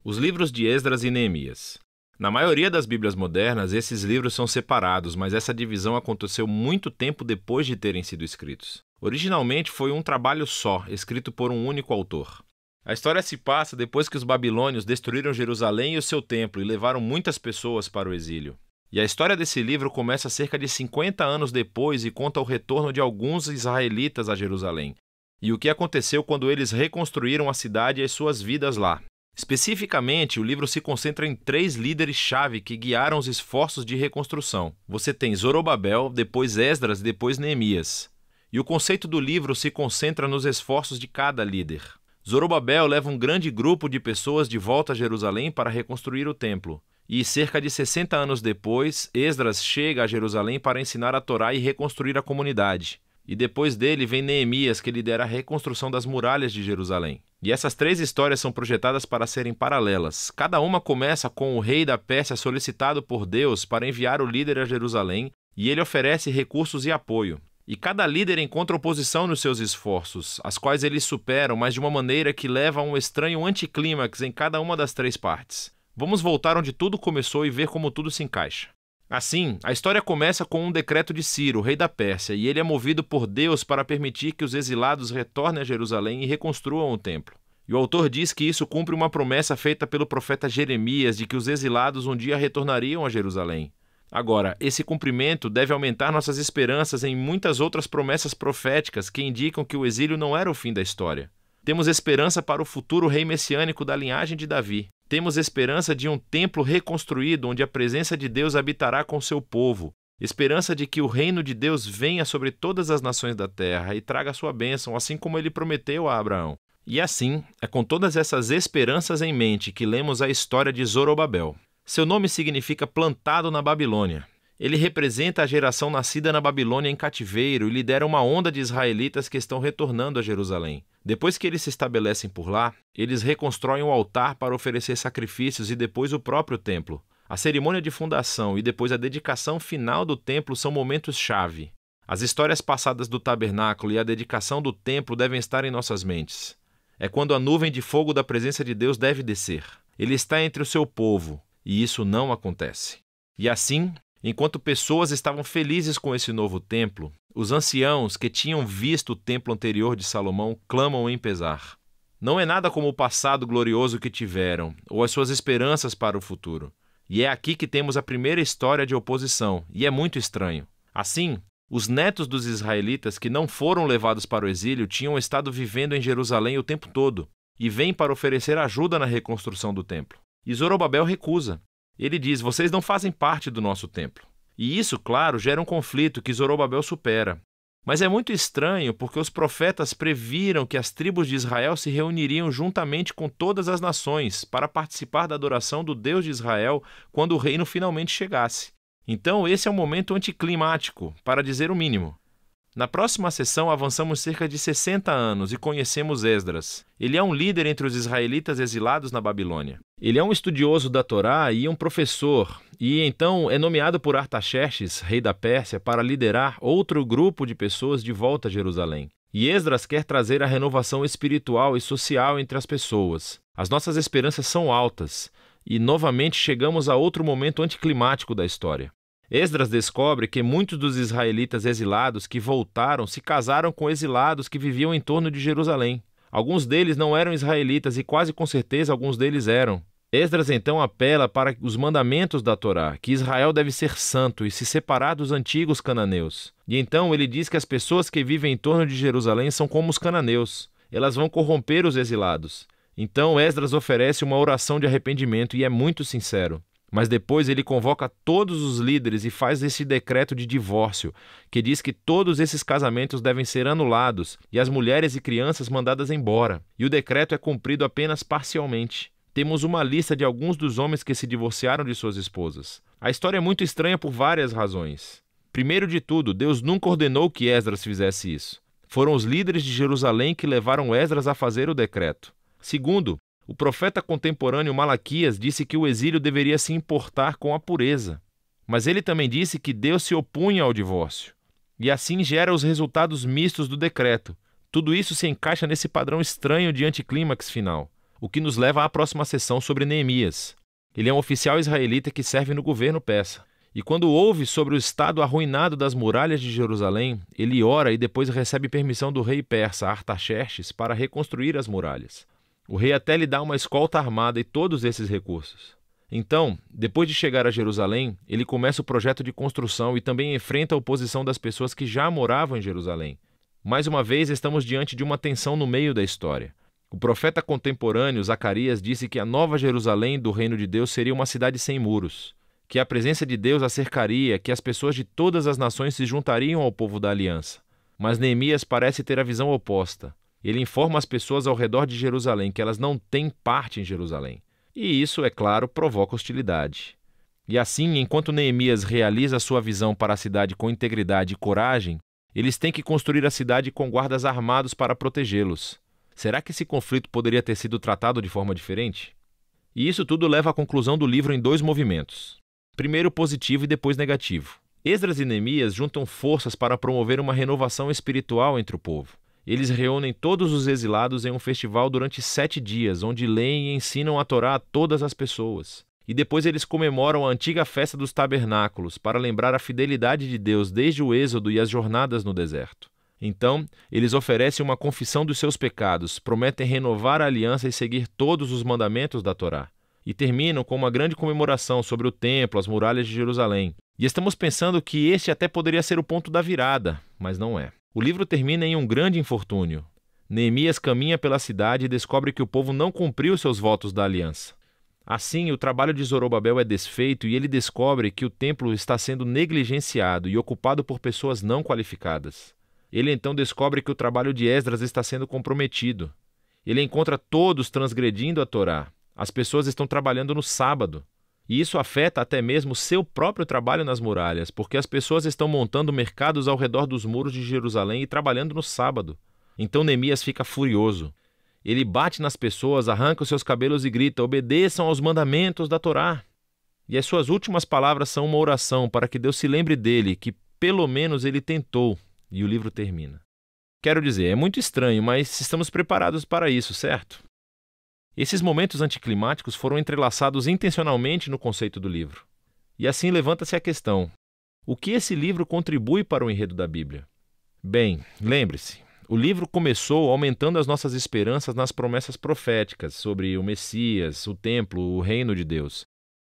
Os livros de Esdras e Neemias. Na maioria das Bíblias modernas, esses livros são separados, mas essa divisão aconteceu muito tempo depois de terem sido escritos. Originalmente foi um trabalho só, escrito por um único autor. A história se passa depois que os babilônios destruíram Jerusalém e o seu templo e levaram muitas pessoas para o exílio. E a história desse livro começa cerca de 50 anos depois e conta o retorno de alguns israelitas a Jerusalém, e o que aconteceu quando eles reconstruíram a cidade e as suas vidas lá. Especificamente, o livro se concentra em 3 líderes-chave que guiaram os esforços de reconstrução. Você tem Zorobabel, depois Esdras e depois Neemias. E o conceito do livro se concentra nos esforços de cada líder. Zorobabel leva um grande grupo de pessoas de volta a Jerusalém para reconstruir o templo. E cerca de 60 anos depois, Esdras chega a Jerusalém para ensinar a Torá e reconstruir a comunidade. E depois dele vem Neemias, que lidera a reconstrução das muralhas de Jerusalém. E essas 3 histórias são projetadas para serem paralelas. Cada uma começa com o rei da Pérsia solicitado por Deus para enviar o líder a Jerusalém, e ele oferece recursos e apoio. E cada líder encontra oposição nos seus esforços, as quais eles superam, mas de uma maneira que leva a um estranho anticlímax em cada uma das 3 partes. Vamos voltar onde tudo começou e ver como tudo se encaixa. Assim, a história começa com um decreto de Ciro, rei da Pérsia, e ele é movido por Deus para permitir que os exilados retornem a Jerusalém e reconstruam o templo. E o autor diz que isso cumpre uma promessa feita pelo profeta Jeremias de que os exilados um dia retornariam a Jerusalém. Agora, esse cumprimento deve aumentar nossas esperanças em muitas outras promessas proféticas que indicam que o exílio não era o fim da história. Temos esperança para o futuro rei messiânico da linhagem de Davi. Temos esperança de um templo reconstruído onde a presença de Deus habitará com seu povo. Esperança de que o reino de Deus venha sobre todas as nações da terra e traga sua bênção, assim como ele prometeu a Abraão. E assim, é com todas essas esperanças em mente que lemos a história de Zorobabel. Seu nome significa plantado na Babilônia. Ele representa a geração nascida na Babilônia em cativeiro e lidera uma onda de israelitas que estão retornando a Jerusalém. Depois que eles se estabelecem por lá, eles reconstroem o altar para oferecer sacrifícios e depois o próprio templo. A cerimônia de fundação e depois a dedicação final do templo são momentos-chave. As histórias passadas do tabernáculo e a dedicação do templo devem estar em nossas mentes. É quando a nuvem de fogo da presença de Deus deve descer. Ele está entre o seu povo, e isso não acontece. E assim, enquanto pessoas estavam felizes com esse novo templo, os anciãos que tinham visto o templo anterior de Salomão clamam em pesar. Não é nada como o passado glorioso que tiveram, ou as suas esperanças para o futuro. E é aqui que temos a primeira história de oposição, e é muito estranho. Assim, os netos dos israelitas que não foram levados para o exílio tinham estado vivendo em Jerusalém o tempo todo, e vêm para oferecer ajuda na reconstrução do templo. E Zorobabel recusa. Ele diz: vocês não fazem parte do nosso templo. E isso, claro, gera um conflito que Zorobabel supera. Mas é muito estranho porque os profetas previram que as tribos de Israel se reuniriam juntamente com todas as nações para participar da adoração do Deus de Israel quando o reino finalmente chegasse. Então esse é um momento anticlimático, para dizer o mínimo. Na próxima sessão avançamos cerca de 60 anos e conhecemos Esdras. Ele é um líder entre os israelitas exilados na Babilônia. Ele é um estudioso da Torá e um professor, e então é nomeado por Artaxerxes, rei da Pérsia, para liderar outro grupo de pessoas de volta a Jerusalém. E Esdras quer trazer a renovação espiritual e social entre as pessoas. As nossas esperanças são altas, e novamente chegamos a outro momento anticlimático da história. Esdras descobre que muitos dos israelitas exilados que voltaram se casaram com exilados que viviam em torno de Jerusalém. Alguns deles não eram israelitas e quase com certeza alguns deles eram. Esdras então apela para os mandamentos da Torá, que Israel deve ser santo e se separar dos antigos cananeus. E então ele diz que as pessoas que vivem em torno de Jerusalém são como os cananeus. Elas vão corromper os exilados. Então Esdras oferece uma oração de arrependimento e é muito sincero. Mas depois ele convoca todos os líderes e faz esse decreto de divórcio, que diz que todos esses casamentos devem ser anulados e as mulheres e crianças mandadas embora. E o decreto é cumprido apenas parcialmente. Temos uma lista de alguns dos homens que se divorciaram de suas esposas. A história é muito estranha por várias razões. Primeiro de tudo, Deus nunca ordenou que Esdras fizesse isso. Foram os líderes de Jerusalém que levaram Esdras a fazer o decreto. Segundo, o profeta contemporâneo Malaquias disse que o exílio deveria se importar com a pureza. Mas ele também disse que Deus se opunha ao divórcio. E assim gera os resultados mistos do decreto. Tudo isso se encaixa nesse padrão estranho de anticlímax final. o que nos leva à próxima sessão sobre Neemias. Ele é um oficial israelita que serve no governo persa. E quando ouve sobre o estado arruinado das muralhas de Jerusalém, ele ora e depois recebe permissão do rei persa Artaxerxes para reconstruir as muralhas. O rei até lhe dá uma escolta armada e todos esses recursos. Então, depois de chegar a Jerusalém, ele começa o projeto de construção e também enfrenta a oposição das pessoas que já moravam em Jerusalém. Mais uma vez, estamos diante de uma tensão no meio da história. O profeta contemporâneo, Zacarias, disse que a nova Jerusalém do reino de Deus seria uma cidade sem muros, que a presença de Deus a cercaria, que as pessoas de todas as nações se juntariam ao povo da aliança. Mas Neemias parece ter a visão oposta. Ele informa as pessoas ao redor de Jerusalém que elas não têm parte em Jerusalém. E isso, é claro, provoca hostilidade. E assim, enquanto Neemias realiza sua visão para a cidade com integridade e coragem, eles têm que construir a cidade com guardas armados para protegê-los. Será que esse conflito poderia ter sido tratado de forma diferente? E isso tudo leva à conclusão do livro em 2 movimentos. Primeiro positivo e depois negativo. Esdras e Neemias juntam forças para promover uma renovação espiritual entre o povo. Eles reúnem todos os exilados em um festival durante 7 dias, onde leem e ensinam a Torá a todas as pessoas. E depois eles comemoram a antiga festa dos tabernáculos, para lembrar a fidelidade de Deus desde o êxodo e as jornadas no deserto. Então, eles oferecem uma confissão dos seus pecados, prometem renovar a aliança e seguir todos os mandamentos da Torá. E terminam com uma grande comemoração sobre o templo, as muralhas de Jerusalém. E estamos pensando que este até poderia ser o ponto da virada, mas não é. O livro termina em um grande infortúnio. Neemias caminha pela cidade e descobre que o povo não cumpriu seus votos da aliança. Assim, o trabalho de Zorobabel é desfeito e ele descobre que o templo está sendo negligenciado e ocupado por pessoas não qualificadas. Ele então descobre que o trabalho de Esdras está sendo comprometido. Ele encontra todos transgredindo a Torá. As pessoas estão trabalhando no sábado. E isso afeta até mesmo seu próprio trabalho nas muralhas, porque as pessoas estão montando mercados ao redor dos muros de Jerusalém e trabalhando no sábado. Então Neemias fica furioso. Ele bate nas pessoas, arranca os seus cabelos e grita: obedeçam aos mandamentos da Torá. E as suas últimas palavras são uma oração para que Deus se lembre dele, que pelo menos ele tentou. E o livro termina. Quero dizer, é muito estranho, mas estamos preparados para isso, certo? Esses momentos anticlimáticos foram entrelaçados intencionalmente no conceito do livro. E assim levanta-se a questão: o que esse livro contribui para o enredo da Bíblia? Bem, lembre-se, o livro começou aumentando as nossas esperanças nas promessas proféticas sobre o Messias, o templo, o reino de Deus.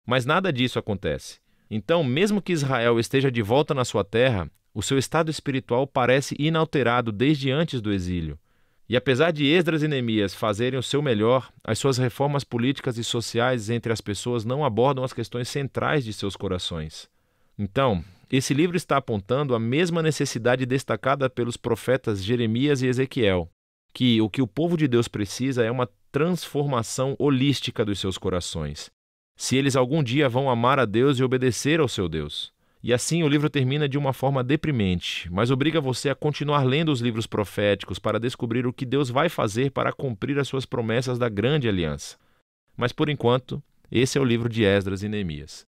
Mas nada disso acontece. Então, mesmo que Israel esteja de volta na sua terra, o seu estado espiritual parece inalterado desde antes do exílio. E apesar de Esdras e Neemias fazerem o seu melhor, as suas reformas políticas e sociais entre as pessoas não abordam as questões centrais de seus corações. Então, esse livro está apontando a mesma necessidade destacada pelos profetas Jeremias e Ezequiel, que o povo de Deus precisa é uma transformação holística dos seus corações, se eles algum dia vão amar a Deus e obedecer ao seu Deus. E assim o livro termina de uma forma deprimente, mas obriga você a continuar lendo os livros proféticos para descobrir o que Deus vai fazer para cumprir as suas promessas da grande aliança. Mas por enquanto, esse é o livro de Esdras e Neemias.